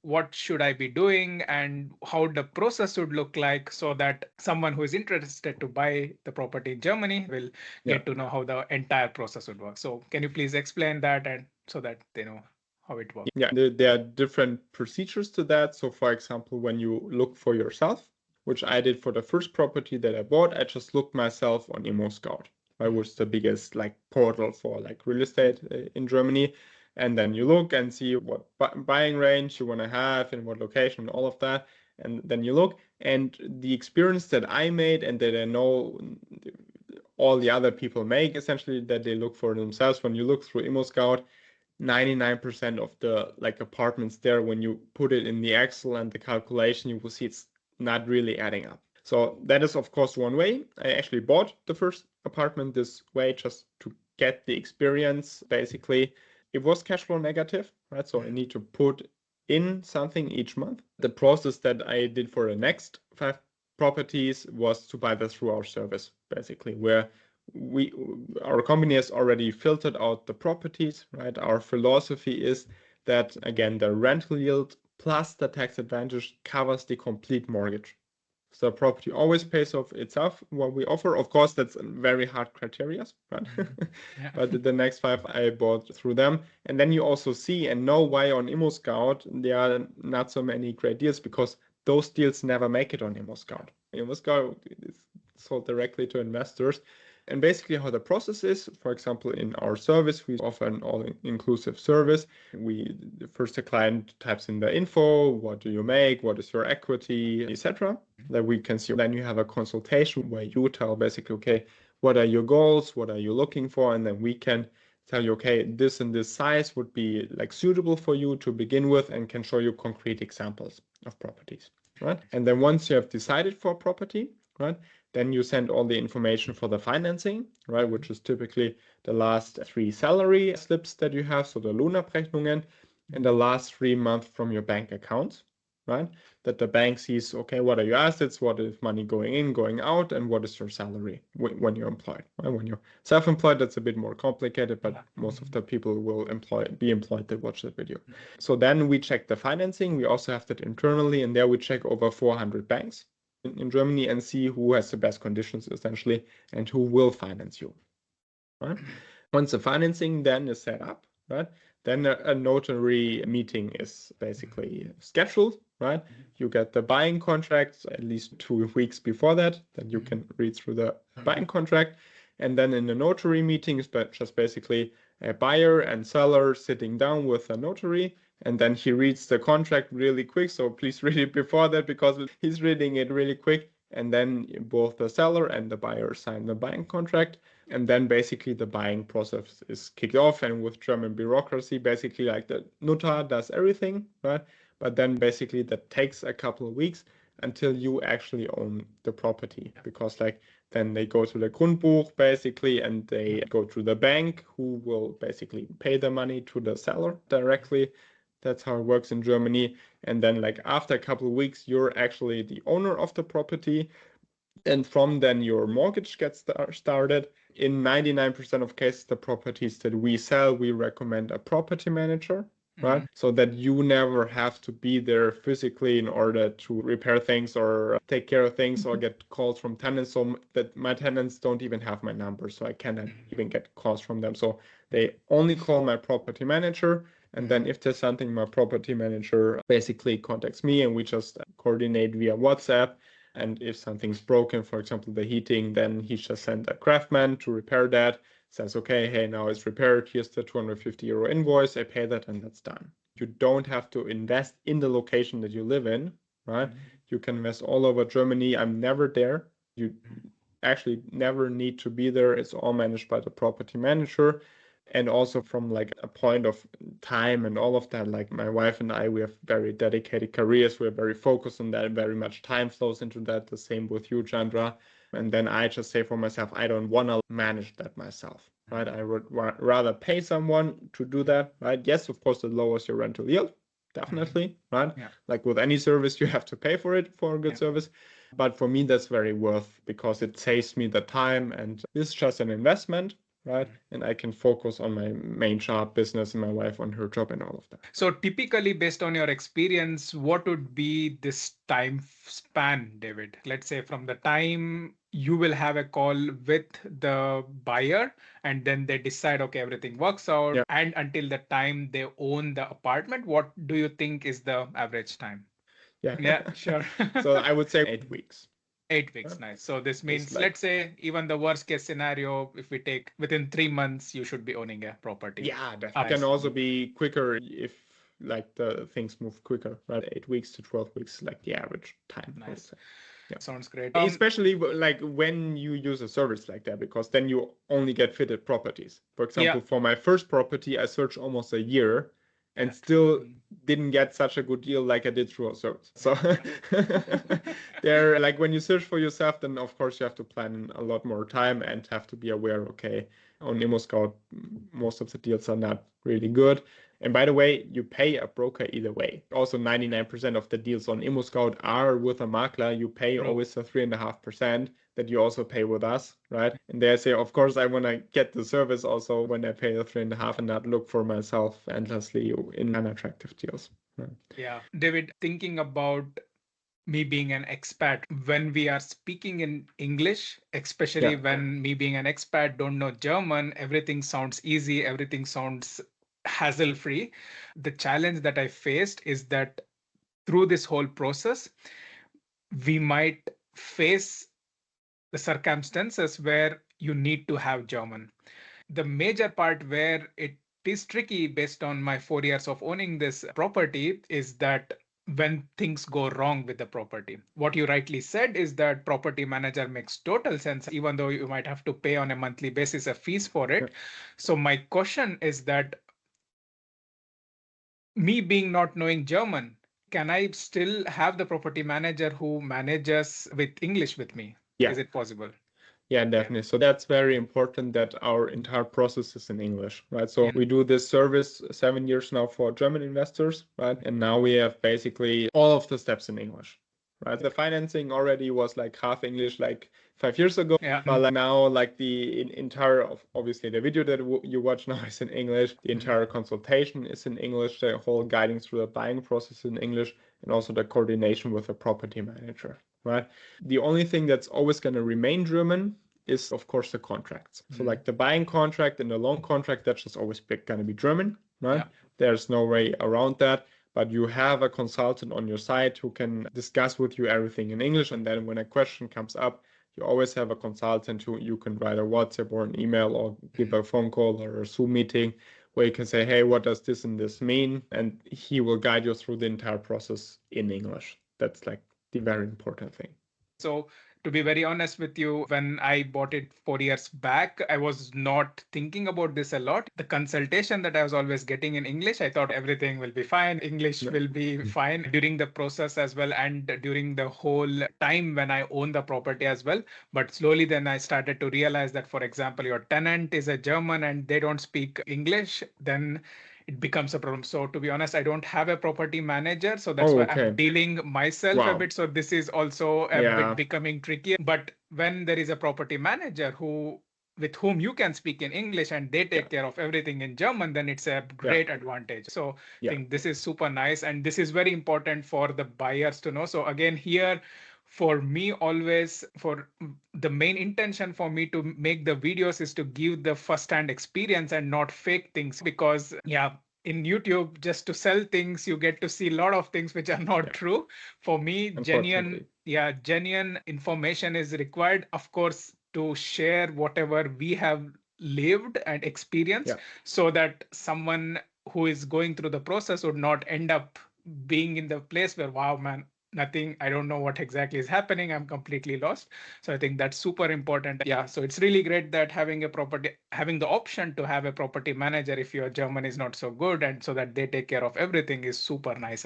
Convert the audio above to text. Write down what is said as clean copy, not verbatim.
what should I be doing and how the process would look like, so that someone who is interested to buy the property in Germany will Yeah. get to know how the entire process would work. So can you please explain that, and so that they know how it works? Yeah, there are different procedures to that. So for example, when you look for yourself, which I did for the first property that I bought, I just looked myself on Immo Scout. I was the biggest like portal for like real estate in Germany. And then you look and see what buying range you want to have and what location, all of that. And then you look, and the experience that I made and that I know all the other people make, essentially, that they look for themselves. When you look through Immo Scout, 99% of the like apartments there, when you put it in the Excel and the calculation, you will see it's not really adding up. So that is, of course, one way. I actually bought the first apartment this way just to get the experience. Basically, it was cash flow negative, right? So I need to put in something each month. The process that I did for the next 5 properties was to buy that through our service, basically, where our company has already filtered out the properties, right? Our philosophy is that, again, the rental yield plus the tax advantage covers the complete mortgage. So the property always pays off itself what we offer. Of course, that's very hard criteria, right? Yeah. But the next 5 I bought through them. And then you also see and know why on Immo Scout there are not so many great deals, because those deals never make it on Immo Scout. Immo Scout is sold directly to investors. And basically how the process is, for example, in our service, we offer an all-inclusive service. First the client types in the info, what do you make, what is your equity, etc. That we can see. Then you have a consultation where you tell basically, okay, what are your goals, what are you looking for, and then we can tell you, okay, this and this size would be like suitable for you to begin with, and can show you concrete examples of properties, right? And then once you have decided for a property, right, then you send all the information for the financing, right, which is typically the last 3 salary slips that you have, so the Lohnabrechnungen, and the last 3 months from your bank accounts, right? That the bank sees, okay, what are your assets, what is money going in, going out, and what is your salary when you're employed, right? When you're self-employed, that's a bit more complicated, but most of the people will be employed that watch that video. So then we check the financing. We also have that internally, and there we check over 400 banks in Germany and see who has the best conditions, essentially, and who will finance you, right? Once the financing then is set up, right, then a notary meeting is basically scheduled, right? You get the buying contracts at least 2 weeks before that you can read through the buying contract. And then in the notary meetings, but just basically a buyer and seller sitting down with a notary, and then he reads the contract really quick. So please read it before that, because he's reading it really quick. And then both the seller and the buyer sign the buying contract. And then basically the buying process is kicked off. And with German bureaucracy, basically like the notar does everything, right? But then basically that takes a couple of weeks until you actually own the property, because like then they go to the Grundbuch basically, and they go to the bank, who will basically pay the money to the seller directly. That's how it works in Germany. And then like after a couple of weeks, you're actually the owner of the property. And from then your mortgage gets started. In 99% of cases, the properties that we sell, we recommend a property manager, right? So that you never have to be there physically in order to repair things or take care of things or get calls from tenants. So that my tenants don't even have my number, so I cannot even get calls from them. So they only call my property manager. And then if there's something, my property manager basically contacts me, and we just coordinate via WhatsApp. And if something's broken, for example, the heating, then he just sent a craftsman to repair that. Says, okay, hey, now it's repaired. Here's the 250 euro invoice. I pay that, and that's done. You don't have to invest in the location that you live in, right? You can invest all over Germany. I'm never there. You actually never need to be there. It's all managed by the property manager. And also from like a point of time and all of that, like my wife and I, we have very dedicated careers. We're very focused on that. Very much time flows into that. The same with you, Chandra. And then I just say for myself, I don't want to manage that myself, right? I would rather pay someone to do that, right? Yes, of course, it lowers your rental yield, definitely, right? Yeah. Like with any service, you have to pay for it for a good service. But for me, that's very worth, because it saves me the time, and this is just an investment. right? And I can focus on my main job, business, and my wife on her job and all of that. So typically, based on your experience, what would be this time span, David? Let's say from the time you will have a call with the buyer and then they decide, okay, everything works out, Yeah. and until the time they own the apartment, what do you think is the average time? Yeah. Yeah, sure. So I would say 8 weeks. 8 weeks, nice. So this It's means, like, let's say, even the worst case scenario, if we take within 3 months, you should be owning a property. yeah, Ah, definitely. It can nice. also be quicker if like the things move quicker, right? 8 weeks to 12 weeks is like the average time, I would Nice. say. Yeah. Sounds great. Especially like when you use a service like that, because then you only get fitted properties. For example, for my first property, I searched almost a year and still didn't get such a good deal like I did through a service. So there, like when you search for yourself, then of course you have to plan a lot more time and have to be aware, okay, on Immo Scout, most of the deals are not really good. And by the way, you pay a broker either way. Also, 99% of the deals on Immo Scout are with a makler. You pay always the 3.5% that you also pay with us, right? And they say, of course, I want to get the service also when I pay the 3.5 and not look for myself endlessly in unattractive deals. Right? Yeah, David, thinking about me being an expat, when we are speaking in English, especially when me being an expat don't know German, everything sounds easy, everything sounds hassle free. The challenge that I faced is that through this whole process, we might face the circumstances where you need to have German. The major part where it is tricky based on my 4 years of owning this property is that when things go wrong with the property. What you rightly said is that property manager makes total sense, even though you might have to pay on a monthly basis a fees for it. So my question is that me being not knowing German, can I still have the property manager who manages with English with me? Yeah. Is it possible? Yeah, definitely. So that's very important that our entire process is in English, right? So we do this service 7 years now for German investors, right? And now we have basically all of the steps in English, right? The financing already was like half English like 5 years ago. Yeah. But like now, like the entire of obviously the video that you watch now is in English. The entire consultation is in English. The whole guiding through the buying process in English, and also the coordination with the property manager, right? The only thing that's always going to remain German is, of course, the contracts. So like the buying contract and the loan contract, that's just always going to be German, right? There's no way around that. But you have a consultant on your side who can discuss with you everything in English. And then when a question comes up, you always have a consultant who you can write a WhatsApp or an email or give a phone call or a Zoom meeting where you can say, hey, what does this and this mean? And he will guide you through the entire process in English. That's like the very important thing. So to be very honest with you, when I bought it 4 years back, I was not thinking about this a lot. The consultation that I was always getting in English, I thought everything will be fine. English will be fine during the process as well, and during the whole time when I own the property as well. But slowly then I started to realize that, for example, your tenant is a German and they don't speak English, then it becomes a problem. So to be honest, I don't have a property manager. So that's why I'm dealing myself a bit. So this is also a bit becoming tricky. But when there is a property manager with whom you can speak in English and they take care of everything in German, then it's a great advantage. So I think this is super nice. And this is very important for the buyers to know. So again, here, for me, always, for the main intention for me to make the videos is to give the first-hand experience and not fake things, because in YouTube, just to sell things, you get to see a lot of things which are not true. For me, genuine information is required, of course, to share whatever we have lived and experienced, so that someone who is going through the process would not end up being in the place where, wow, man, nothing, I don't know what exactly is happening, I'm completely lost. So I think that's super important. So it's really great that having the option to have a property manager if your German is not so good, and so that they take care of everything, is super nice.